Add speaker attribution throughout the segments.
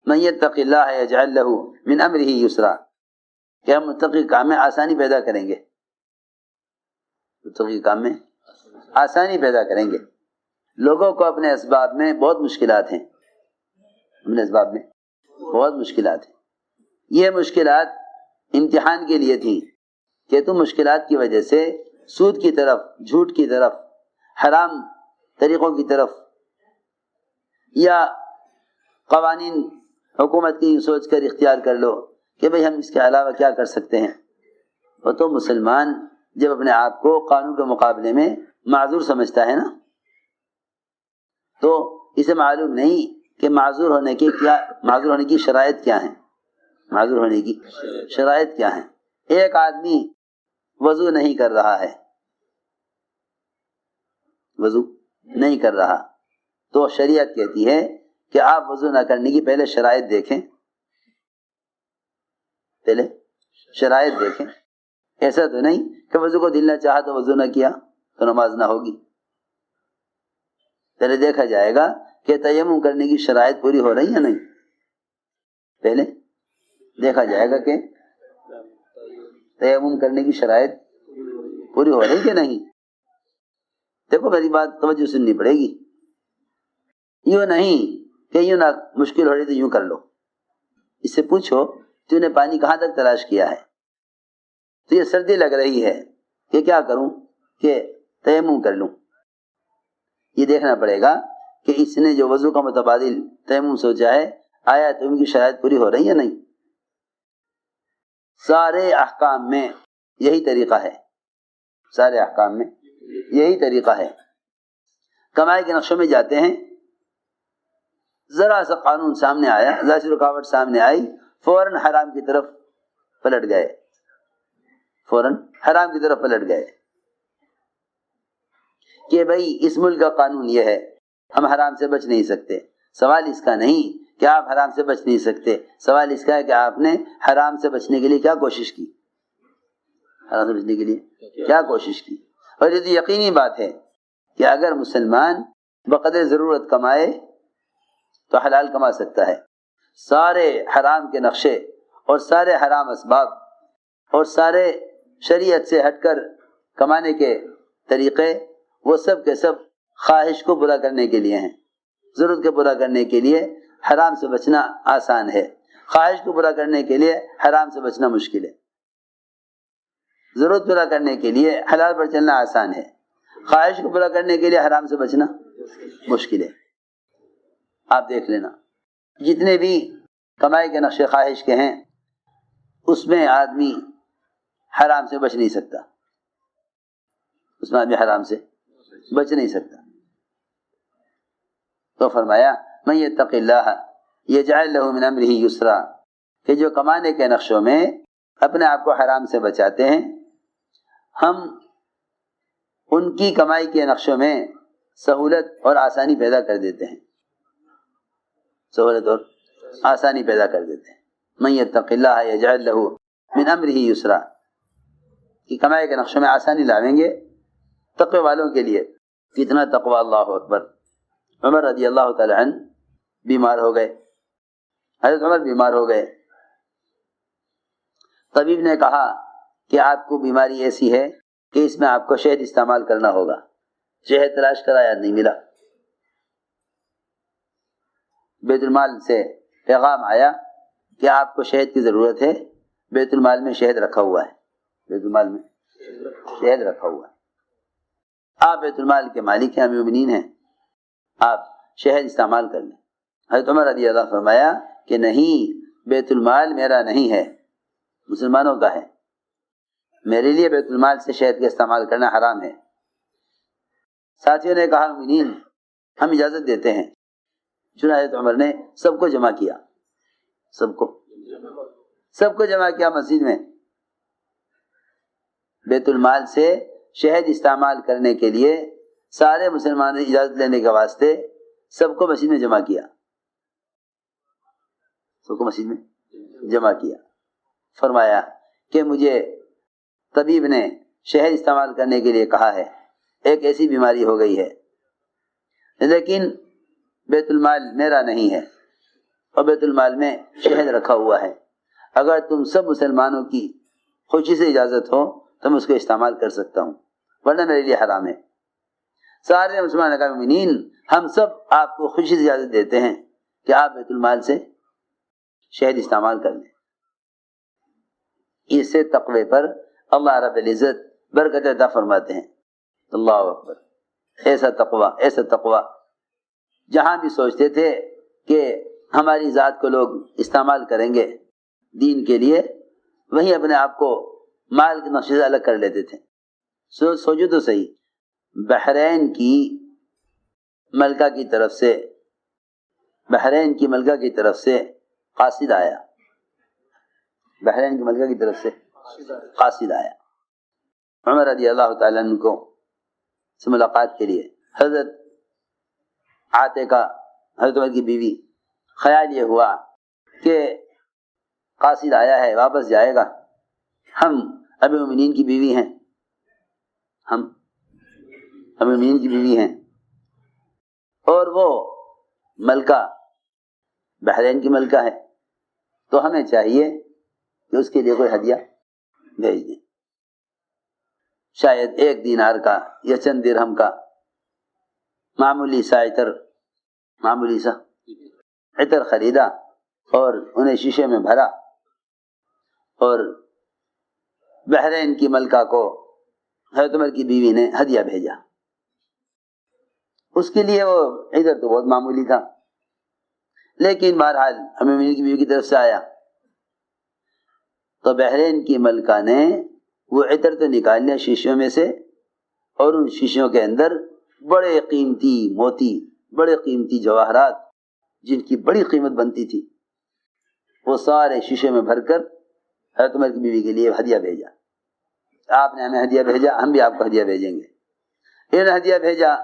Speaker 1: من یتق اللہ یجعل لہ من امرہ یسرا، کہ ہم متقی کام میں آسانی پیدا کریں گے، متقی کام میں آسانی پیدا کریں گے۔ لوگوں کو اپنے اسباب میں بہت مشکلات ہیں، اپنے اسباب میں بہت مشکلات ہیں۔ یہ مشکلات امتحان کے لیے تھیں کہ تم مشکلات کی وجہ سے سود کی طرف، جھوٹ کی طرف، حرام طریقوں کی طرف، یا قوانین حکومت کی سوچ کر اختیار کر لو کہ بھئی ہم اس کے علاوہ کیا کر سکتے ہیں۔ وہ تو مسلمان جب اپنے آپ کو قانون کے مقابلے میں معذور سمجھتا ہے نا، تو اسے معلوم نہیں کہ معذور ہونے کی شرائط کیا ہیں، معذور ہونے کی شرائط کیا ہیں۔ ایک آدمی وضو نہیں کر رہا ہے، وضو نہیں کر رہا، تو شریعت کہتی ہے کہ آپ وضو نہ کرنے کی پہلے شرائط دیکھیں، پہلے شرائط دیکھیں۔ ایسا تو نہیں کہ وضو کو دل نہ چاہا تو وضو نہ کیا تو نماز نہ ہوگی۔ پہلے دیکھا جائے گا کہ تیمم کرنے کی شرائط پوری ہو رہی ہے نہیں، پہلے دیکھا جائے گا کہ تیمم کرنے کی شرائط پوری ہو رہی کہ نہیں۔ دیکھو میری بات توجہ سننی پڑے گی، یوں نہیں کہ یوں نہ مشکل ہو رہی تو یوں کر لو۔ اس سے پوچھو تو نے پانی کہاں تک تلاش کیا ہے، تو یہ سردی لگ رہی ہے کہ کیا کروں کہ تیمم کر لوں۔ یہ دیکھنا پڑے گا کہ اس نے جو وضو کا متبادل تیمم سوچا ہے، آیا تیمم کی شرائط پوری ہو رہی ہے نہیں۔ سارے احکام میں یہی طریقہ ہے، سارے احکام میں یہی طریقہ ہے۔ کمائی کے نقشوں میں جاتے ہیں، ذرا سا قانون سامنے آیا، ذرا سی رکاوٹ سامنے آئی، فوراً حرام کی طرف پلٹ گئے، فوراً حرام کی طرف پلٹ گئے کہ بھئی اس ملک کا قانون یہ ہے، ہم حرام سے بچ نہیں سکتے۔ سوال اس کا نہیں کہ آپ حرام سے بچ نہیں سکتے، سوال اس کا ہے کہ آپ نے حرام سے بچنے کے لیے کیا کوشش کی، حرام سے بچنے کے لیے کیا کوشش کی۔ اور یہ تو یقینی بات ہے کہ اگر مسلمان بقدر ضرورت کمائے تو حلال کما سکتا ہے۔ سارے حرام کے نقشے اور سارے حرام اسباب اور سارے شریعت سے ہٹ کر کمانے کے طریقے، وہ سب کے سب خواہش کو پورا کرنے کے لیے ہیں۔ ضرورت کو پورا کرنے کے لیے حرام سے بچنا آسان ہے، خواہش کو پورا کرنے کے لیے حرام سے بچنا مشکل ہے۔ ضرورت پورا کرنے کے لیے حلال پر چلنا آسان ہے، خواہش کو پورا کرنے کے لیے حرام سے بچنا مشکل ہے۔ آپ دیکھ لینا جتنے بھی کمائی کے نقشے خواہش کے ہیں، اس میں آدمی حرام سے بچ نہیں سکتا، اس میں آدمی حرام سے بچ نہیں سکتا۔ تو فرمایا من یتق اللہ یجعل لہ من امرہ یسرا، کہ جو کمانے کے نقشوں میں اپنے آپ کو حرام سے بچاتے ہیں، ہم ان کی کمائی کے نقشوں میں سہولت اور آسانی پیدا کر دیتے ہیں، سہولت اور آسانی پیدا کر دیتے ہیں۔ من یتق اللہ یجعل لہ من امرہ یسرا، کہ کمائی کے نقشوں میں آسانی لاویں گے تقوی والوں کے لیے۔ کتنا تقوی، اللہ اکبر۔ عمر رضی اللہ تعالی عنہ بیمار ہو گئے، حضرت عمر بیمار ہو گئے، طبیب نے کہا کہ آپ کو بیماری ایسی ہے کہ اس میں آپ کو شہد استعمال کرنا ہوگا۔ شہد تلاش کرایا، نہیں ملا۔ بیت المال سے پیغام آیا کہ آپ کو شہد کی ضرورت ہے، بیت المال میں شہد رکھا ہوا ہے، بیت المال میں شہد رکھا ہوا ہے، آپ بیت المال کے مالک ہیں، امیر المومنین ہیں، آپ شہد استعمال کر لیں۔ حضرت عمر رضی اللہ فرمایا کہ نہیں، بیت المال میرا نہیں ہے، مسلمانوں کا ہے، میرے لیے بیت المال سے شہد کا استعمال کرنا حرام ہے۔ ساتھیوں نے کہا مومنین ہم اجازت دیتے ہیں۔ چنانچہ حضرت عمر نے سب کو جمع کیا، سب کو جمع کیا مسجد میں، بیت المال سے شہد استعمال کرنے کے لیے سارے مسلمانوں نے اجازت لینے کے واسطے سب کو مسجد میں جمع کیا، سب کو مسجد میں جمع کیا۔ فرمایا کہ مجھے طبیب نے شہد استعمال کرنے کے لیے کہا ہے، ایک ایسی بیماری ہو گئی ہے، لیکن بیت المال میرا نہیں ہے، اور بیت المال میں شہد رکھا ہوا ہے، اگر تم سب مسلمانوں کی خوشی سے اجازت ہو تو میں اس کو استعمال کر سکتا ہوں، ورنہ میرے لیے حرام ہے۔ سارے مسلمان کا مومنین ہم سب آپ کو خوشی سے اجازت دیتے ہیں کہ آپ بیت المال سے شہد استعمال کر لیں۔ اس سے تقوی پر اللہ رب العزت برکت عطا فرماتے ہیں۔ اللہ اکبر، ایسا تقوی جہاں بھی سوچتے تھے کہ ہماری ذات کو لوگ استعمال کریں گے دین کے لیے، وہیں اپنے آپ کو مال کے نقشے سے الگ کر لیتے تھے۔ سوچو تو صحیح، بحرین کی ملکہ کی طرف سے قاصد آیا، بحرین کی ملکہ کی طرف سے قاصد آیا عمر رضی اللہ تعالیٰ عنہ کو سے ملاقات کے لیے۔ حضرت عاتقہ حضرت عمر کی بیوی، خیال یہ ہوا کہ قاصد آیا ہے، واپس جائے گا، ہم امیر المومنین کی بیوی ہیں، اور وہ ملکہ بحرین کی ملکہ ہے، تو ہمیں چاہیے کہ اس کے لیے کوئی ہدیہ بھیج دیں، شاید 1 دینار کا یا چند درہم کا معمولی سا عطر خریدا اور انہیں شیشے میں بھرا اور بحرین کی ملکہ کو حضرت عمر کی بیوی نے ہدیہ بھیجا۔ اس کے لیے وہ عطر تو بہت معمولی تھا، لیکن بہرحال امیر المومنین کی بیوی کی طرف سے آیا تو بحرین کی ملکہ نے وہ عطر تو نکال لیا شیشوں میں سے، اور ان شیشوں کے اندر بڑے قیمتی موتی، بڑے قیمتی جواہرات جن کی بڑی قیمت بنتی تھی، وہ سارے شیشے میں بھر کر حضرت عمر کی بیوی کے لیے ہدیہ بھیجا۔ آپ نے ہمیں ہدیہ بھیجا، ہم بھی آپ کو ہدیہ بھیجیں گے۔ انہوں نے ہدیہ بھیجا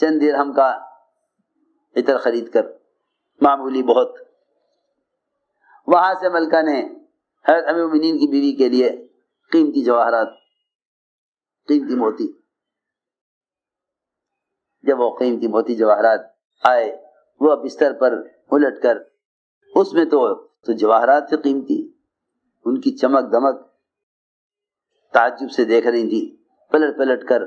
Speaker 1: چند درہم کا عطر خرید کر، معمولی بہت۔ وہاں سے ملکہ نے حضرت امیر المومنین کی بیوی کے لیے قیمتی جواہرات، قیمتی موتی، جب وہ قیمتی موتی جواہرات آئے، وہ بستر پر الٹ کر اس میں تو جواہرات تھے قیمتی، ان کی چمک دمک تعجب سے دیکھ رہی تھی۔ پلٹ پلٹ کر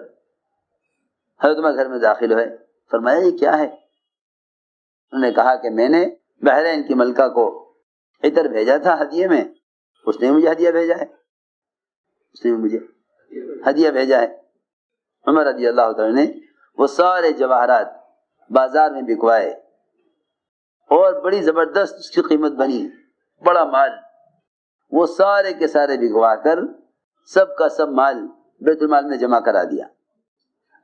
Speaker 1: حضرت عمر گھر میں داخل ہوئے، فرمایا یہ کیا ہے؟ انہوں نے کہا کہ میں نے بحرین کی ملکہ کو عطر بھیجا تھا ہدیے میں، اس نے مجھے ہدیہ بھیجا ہے۔ عمر رضی اللہ تعالیٰ نے وہ سارے جواہرات بازار میں بکوائے اور بڑی زبردست اس کی قیمت بنی، بڑا مال، وہ سارے کے سارے بکوا کر سب کا سب مال بیت المال میں جمع کرا دیا۔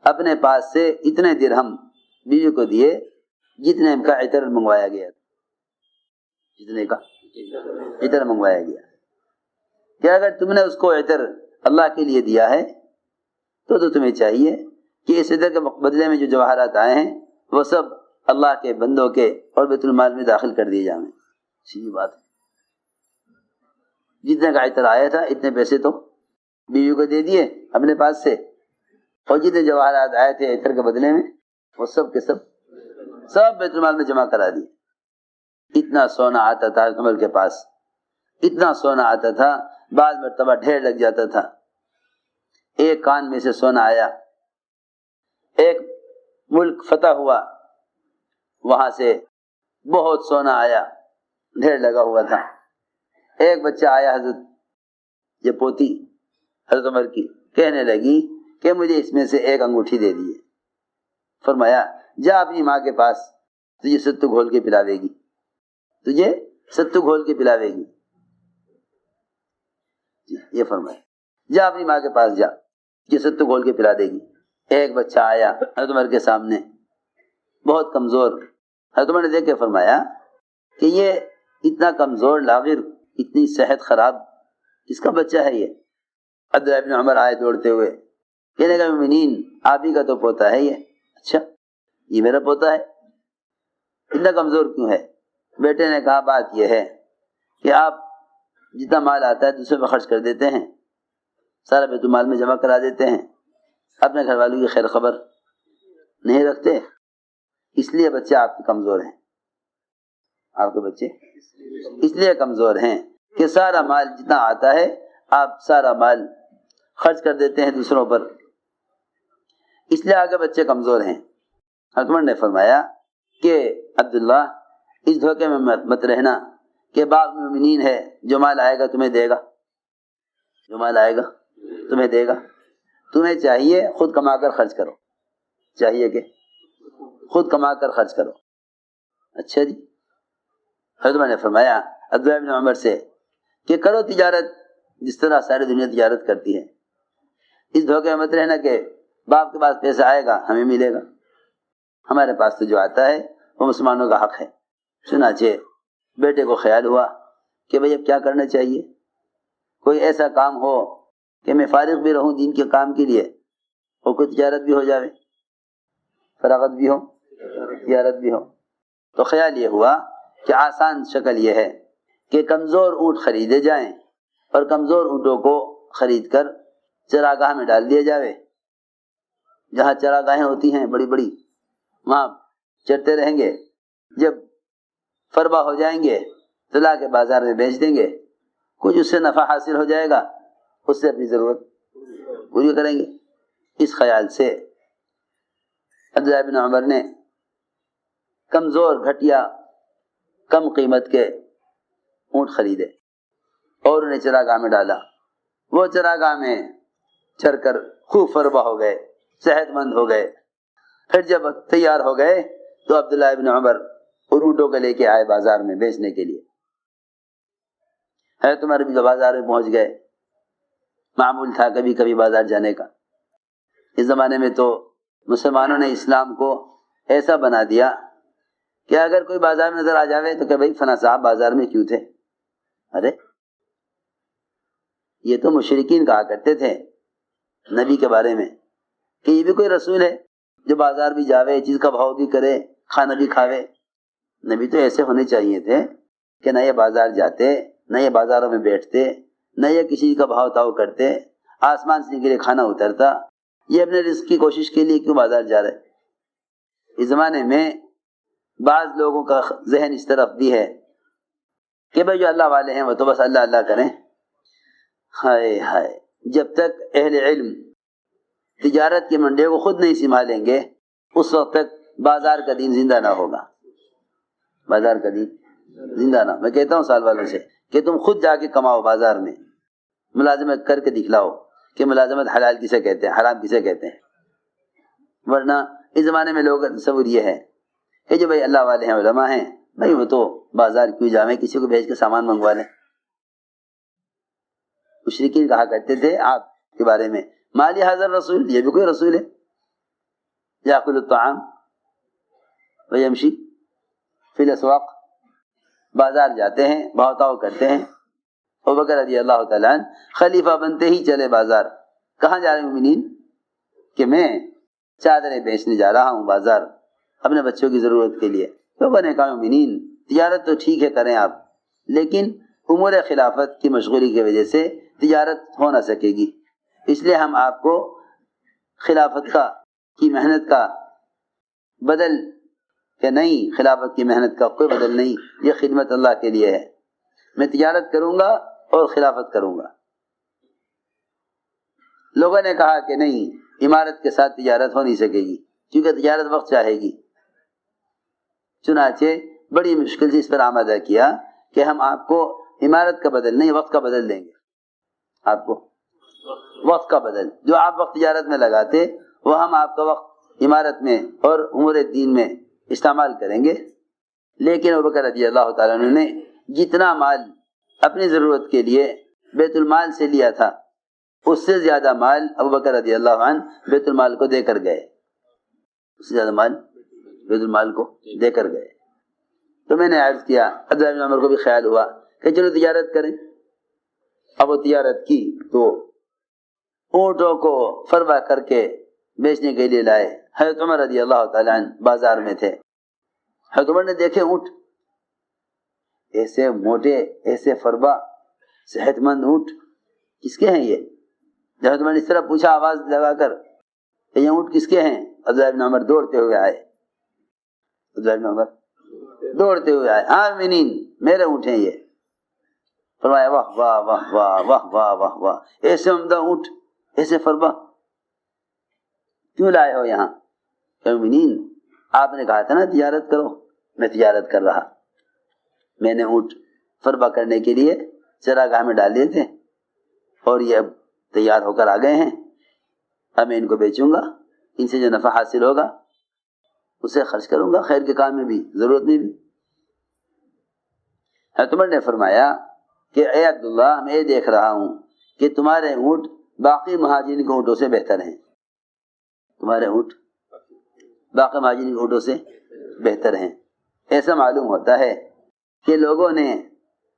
Speaker 1: اپنے پاس سے اتنے درہم بیوی کو دیے جتنے کا عطر منگوایا گیا کہ اگر تم نے اس کو عطر اللہ کے لیے دیا ہے تو تمہیں چاہیے کہ اس عطر کے بدلے میں جو جواہرات آئے ہیں وہ سب اللہ کے بندوں کے اور بیت المال میں داخل کر دیے جائیں۔ سیدھی بات ہے، جتنے کا عطر آیا تھا اتنے پیسے تو بیوی کو دے دیے اپنے پاس سے، اور جتنے جواہرات آئے تھے عطر کے بدلے میں وہ سب کے سب بیت المال میں جمع کرا دیے۔ اتنا سونا آتا تھا عمر کے پاس، اتنا سونا آتا تھا، بعض مرتبہ ڈھیر لگ جاتا تھا۔ ایک کان میں سے سونا آیا، ایک ملک فتح ہوا، وہاں سے بہت سونا آیا، ڈھیر لگا ہوا تھا۔ ایک بچہ آیا، حضرت یہ پوتی حضرت عمر کی کہنے لگی کہ مجھے اس میں سے ایک انگوٹھی دے دیے۔ فرمایا جا اپنی ماں کے پاس، تجھے ستو گھول کے پلاوے گی، یہ فرمایا جا اپنی ماں کے پاس جا، یہ ستو گھول کے پلا دے گی۔ ایک بچہ آیا حضرت عمر کے سامنے، بہت کمزور۔ حضرت عمر نے دیکھ کے فرمایا کہ یہ اتنا کمزور لاغر، اتنی صحت خراب، کس کا بچہ ہے یہ؟ عبداللہ ابن عمر آئے دوڑتے ہوئے، کہنے لگا مومنین آپ ہی کا تو پوتا ہے یہ۔ اچھا یہ میرا پوتا ہے، اتنا کمزور کیوں ہے؟ بیٹے نے کہا بات یہ ہے کہ آپ جتنا مال آتا ہے دوسرے میں خرچ کر دیتے ہیں، سارا بیت المال میں جمع کرا دیتے ہیں، اپنے گھر والوں کی خیر خبر نہیں رکھتے، اس لیے بچے آپ کے کمزور ہیں۔ آپ کے بچے اس لیے کمزور ہیں کہ سارا مال جتنا آتا ہے آپ سارا مال خرچ کر دیتے ہیں دوسروں پر، اس لیے آگے بچے کمزور ہیں۔ حکمر نے فرمایا کہ عبداللہ اس دھوکے میں مت رہنا کہ باپ مومنین ہے، جو مال آئے گا تمہیں دے گا، جو مال آئے گا تمہیں دے گا، تمہیں چاہیے خود کما کر خرچ کرو، چاہیے کہ خود کما کر خرچ کرو۔ اچھا جی، حضرت نے فرمایا عبداللہ بن عمر سے کہ کرو تجارت جس طرح ساری دنیا تجارت کرتی ہے، اس دھوکے میں مت رہنا کہ باپ کے پاس پیسہ آئے گا ہمیں ملے گا، ہمارے پاس تو جو آتا ہے وہ مسلمانوں کا حق ہے۔ چنانچہ بیٹے کو خیال ہوا کہ بھئی اب کیا کرنا چاہیے، کوئی ایسا کام ہو کہ میں فارغ بھی رہوں دین کے کام کے لیے اور کوئی تجارت بھی ہو جاوے، فراغت بھی ہو تجارت بھی ہو۔ تو خیال یہ ہوا کہ آسان شکل یہ ہے کہ کمزور اونٹ خریدے جائیں اور کمزور اونٹوں کو خرید کر چراگاہ میں ڈال دیا جاوے، جہاں چراگاہیں ہوتی ہیں بڑی بڑی وہاں چرتے رہیں گے، جب فربا ہو جائیں گے تو لا کے بازار میں بیچ دیں گے، کچھ اس سے نفع حاصل ہو جائے گا، اس سے اپنی ضرورت پوری کریں گے۔ اس خیال سے عبداللہ بن عمر نے کمزور گھٹیا کم قیمت کے اونٹ خریدے اور انہیں چراگاہ میں ڈالا، وہ چراگاہ میں چر کر خوب فربا ہو گئے، صحت مند ہو گئے۔ پھر جب تیار ہو گئے تو عبداللہ بن عمر اور اونٹوں کو لے کے آئے بازار میں بیچنے کے لیے۔ ہے تمہارے بھی بازار میں پہنچ گئے، معمول تھا کبھی کبھی بازار جانے کا۔ اس زمانے میں تو مسلمانوں نے اسلام کو ایسا بنا دیا کہ اگر کوئی بازار میں نظر آ جاوے تو کہ بھائی فلاں صاحب بازار میں کیوں تھے؟ ارے یہ تو مشرکین کہا کرتے تھے نبی کے بارے میں کہ یہ بھی کوئی رسول ہے جو بازار بھی جاوے، چیز کا بھاؤ بھی کرے، کھانا بھی کھاوے۔ نبی تو ایسے ہونے چاہیے تھے کہ نہ یہ بازار جاتے، نہ یہ بازاروں میں بیٹھتے، نہ یہ کسی کا بھاؤ تاؤ کرتے، آسمان سے کے لیے کھانا اترتا، یہ اپنے رزق کی کوشش کے لیے کیوں بازار جا رہے؟ اس زمانے میں بعض لوگوں کا ذہن اس طرف بھی ہے کہ بھائی جو اللہ والے ہیں وہ تو بس اللہ اللہ کریں۔ ہائے ہائے، جب تک اہل علم تجارت کے منڈے کو خود نہیں سنبھالیں گے اس وقت تک بازار کا دین زندہ نہ ہوگا، بازار کا دین زندہ نہ۔ میں کہتا ہوں سال والوں سے کہ تم خود جا کے کماؤ، بازار میں ملازمت کر کے دکھلاؤ کہ ملازمت حلال کسے کہتے ہیں، حرام کسے کہتے ہیں۔ ورنہ اس زمانے میں لوگوں کا تصور یہ ہے کہ جو بھائی اللہ والے ہیں، علماء ہیں، بھائی وہ تو بازار کیوں جاویں، کسی کو بھیج کے سامان منگوا لیں۔ مشرکین کہا کرتے تھے آپ کے بارے میں مالی حاضر رسول، یہ بھی کوئی رسول ہے، یاکل الطعام ویمشی فی الاسواق، بازار جاتے ہیں، بھاؤ تاؤ کرتے ہیں۔ ابوبکر رضی اللہ تعالیٰ عنہ خلیفہ بنتے ہی چلے بازار۔ کہاں جا رہے ہیں مومنین؟ کہ میں چادریں بیچنے جا رہا ہوں بازار اپنے بچوں کی ضرورت کے لیے۔ تو بنے کہا مومنین تجارت تو ٹھیک ہے کریں آپ، لیکن امور خلافت کی مشغولی کی وجہ سے تجارت ہو نہ سکے گی، اس لیے ہم آپ کو خلافت کی محنت کا بدل کہ نہیں، خلافت کی محنت کا کوئی بدل نہیں، یہ خدمت اللہ کے لیے ہے، میں تجارت کروں گا اور خلافت کروں گا۔ لوگوں نے کہا کہ نہیں، عمارت کے ساتھ تجارت ہو نہیں سکے گی کیونکہ تجارت وقت چاہے گی۔ چنانچہ بڑی مشکل سے اس پر آمادہ کیا کہ ہم آپ کو عمارت کا بدل نہیں، وقت کا بدل دیں گے، آپ کو وقت کا بدل، جو آپ وقت تجارت میں لگاتے وہ ہم آپ کا وقت عمارت میں اور امور دین میں استعمال کریں گے۔ لیکن ابوبکر رضی اللہ تعالیٰ عنہ نے جتنا مال اپنی ضرورت کے لیے بیت المال سے لیا تھا اس سے زیادہ مال ابوبکر رضی اللہ عنہ بیت المال کو دے کر گئے، اس سے زیادہ مال بیت المال کو دے کر گئے۔ تو میں نے عرض کیا، عبداللہ بن عمر کو بھی خیال ہوا کہ چلو تجارت کریں۔ اب وہ تجارت کی تو اونٹوں کو فربا کر کے بیچنے کے لیے لائے۔ حضرت عمر رضی اللہ تعالیٰ عنہ بازار میں تھے، حضرت عمر نے دیکھے اونٹ ایسے موٹے، ایسے فربا، صحت مند اونٹ کس کے ہیں یہ؟ جب حضرت عمر نے اس طرح پوچھا آواز لگا کر کہ یہ اونٹ کس کے ہیں، عبداللہ بن عمر دوڑتے ہوئے آئے، عبداللہ بن عمر دوڑتے ہوئے آئے، آمینین میرے اونٹ ہیں یہ۔ فرمایا واہ واہ واہ واہ واہ واہ واہ واہ، ایسے عمدہ اونٹ، ایسے فربہ کیوں لائے ہو یہاں؟ آمینین آپ نے کہا تھا نا تجارت کرو، میں تجارت کر رہا، میں نے اونٹ فربہ کرنے کے لیے چراگاہ میں ڈال دیے تھے اور یہ اب تیار ہو کر آ گئے ہیں، اب میں ان کو بیچوں گا، ان سے جو نفع حاصل ہوگا اسے خرچ کروں گا خیر کے کام میں بھی، ضرورت میں بھی۔ حضرت عمر نے فرمایا کہ اے عبداللہ میں یہ دیکھ رہا ہوں کہ تمہارے اونٹ باقی مہاجرین کے اونٹوں سے بہتر ہیں، تمہارے اونٹ باقی مہاجرین کے اونٹوں سے بہتر ہیں۔ ایسا معلوم ہوتا ہے کہ لوگوں نے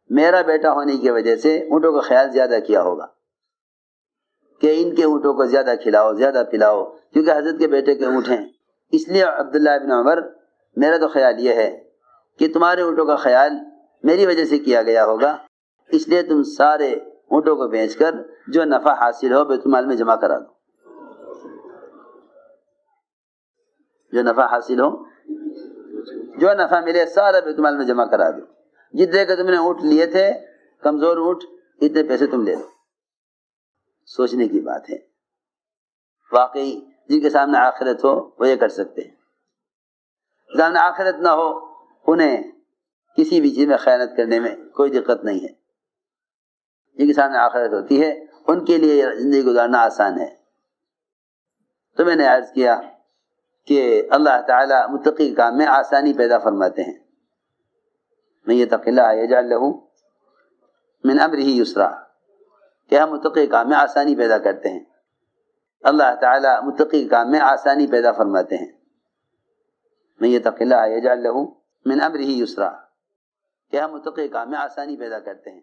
Speaker 1: میرا بیٹا ہونے کی وجہ سے اونٹوں کا خیال زیادہ کیا ہوگا کہ ان کے اونٹوں کو زیادہ کھلاؤ زیادہ پلاؤ، کیونکہ حضرت کے بیٹے کے اونٹ ہیں۔ اس لیے عبداللہ ابن عمر میرا تو خیال یہ ہے کہ تمہارے اونٹوں کا خیال میری وجہ سے کیا گیا ہوگا، اس لیے تم سارے اونٹوں کو بیچ کر جو نفع حاصل ہو بیت المال میں جمع کرا دو، جو نفع حاصل ہو، جو نفع ملے سارا بیت المال میں جمع کرا دو، جتنے کہ تم نے اونٹ لیے تھے کمزور اونٹ اتنے پیسے تم لے لو۔ سوچنے کی بات ہے، واقعی جن کے سامنے آخرت ہو وہ یہ کر سکتے ہیں، سامنے آخرت نہ ہو انہیں کسی بھی چیز میں خیانت کرنے میں کوئی دقت نہیں ہے، جن کے سامنے آخرت ہوتی ہے ان کے لیے زندگی گزارنا آسان ہے۔ تو میں نے عرض کیا کہ اللہ تعالیٰ متقی کام میں آسانی پیدا فرماتے ہیں، من یتق اللہ یجعل لہ من امرہ یسرا، کہ ہم متقی کام میں آسانی پیدا کرتے ہیں، اللہ تعالیٰ متقی کام میں آسانی پیدا فرماتے ہیں۔ من یتق اللہ یجعل لہ من امرہ یسرا، کہ ہم متقی کام میں آسانی پیدا کرتے ہیں۔